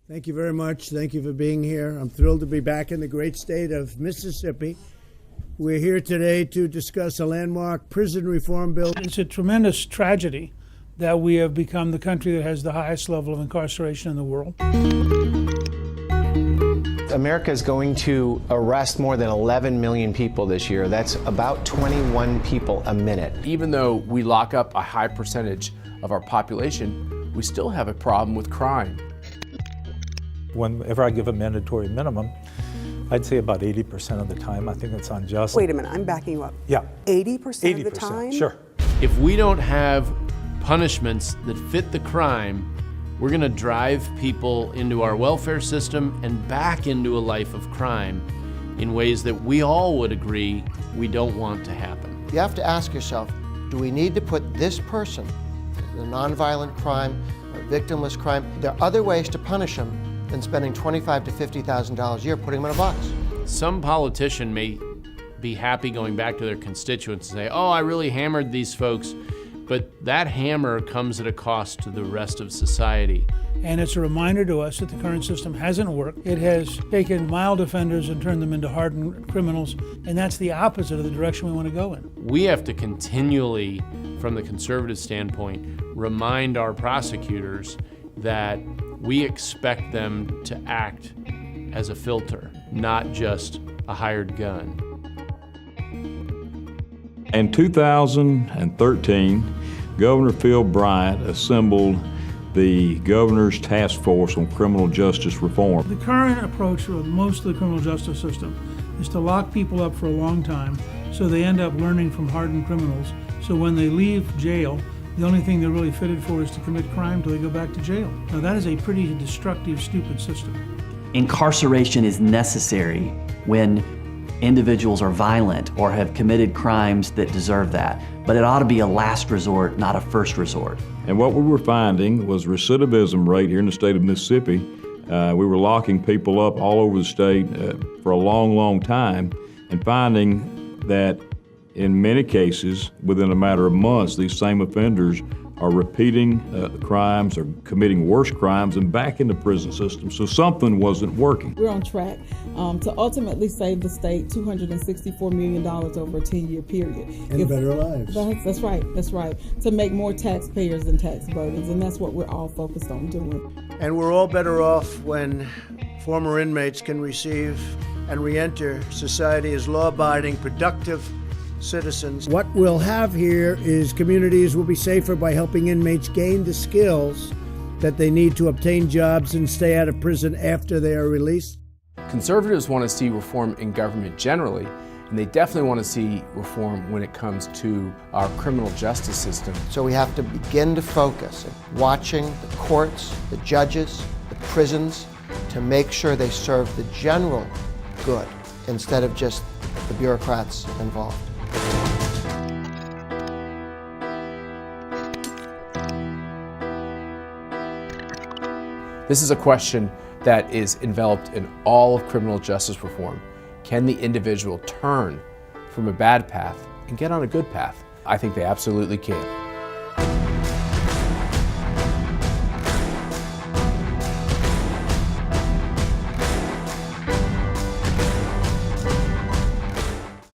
Thank you very much. Thank you for being here. I'm thrilled to be back in the great state of Mississippi. We're here today to discuss a landmark prison reform bill. It's a tremendous tragedy that we have become the country that has the highest level of incarceration in the world. America is going to arrest more than 11 million people this year. That's about 21 people a minute. Even though we lock up a high percentage of our population, we still have a problem with crime. Whenever I give a mandatory minimum, I'd say about 80% of the time I think it's unjust. Wait a minute, I'm backing you up. Yeah. 80% of the time? Sure. If we don't have punishments that fit the crime, we're going to drive people into our welfare system and back into a life of crime in ways that we all would agree we don't want to happen. You have to ask yourself, do we need to put this person, a nonviolent crime, a victimless crime, there are other ways to punish them than spending $25,000 to $50,000 a year putting them in a box. Some politician may be happy going back to their constituents and say, oh, I really hammered these folks, but that hammer comes at a cost to the rest of society. And it's a reminder to us that the current system hasn't worked. It has taken mild offenders and turned them into hardened criminals, and that's the opposite of the direction we want to go in. We have to continually, from the conservative standpoint, remind our prosecutors that we expect them to act as a filter, not just a hired gun. In 2013, Governor Phil Bryant assembled the Governor's Task Force on Criminal Justice Reform. The current approach of most of the criminal justice system is to lock people up for a long time so they end up learning from hardened criminals. So when they leave jail, the only thing they're really fitted for is to commit crime till they go back to jail. Now that is a pretty destructive, stupid system. Incarceration is necessary when individuals are violent or have committed crimes that deserve that. But it ought to be a last resort, not a first resort. And what we were finding was recidivism rate here in the state of Mississippi. We were locking people up all over the state for a long, long time and finding that in many cases, within a matter of months, these same offenders are repeating crimes or committing worse crimes and back in the prison system. So something wasn't working. We're on track to ultimately save the state $264 million over a 10-year period. And better lives. That's right. To make more taxpayers than tax burdens, and that's what we're all focused on doing. And we're all better off when former inmates can receive and re-enter society as law-abiding, productive citizens. What we'll have here is communities will be safer by helping inmates gain the skills that they need to obtain jobs and stay out of prison after they are released. Conservatives want to see reform in government generally, and they definitely want to see reform when it comes to our criminal justice system. So we have to begin to focus on watching the courts, the judges, the prisons, to make sure they serve the general good instead of just the bureaucrats involved. This is a question that is enveloped in all of criminal justice reform. Can the individual turn from a bad path and get on a good path? I think they absolutely can.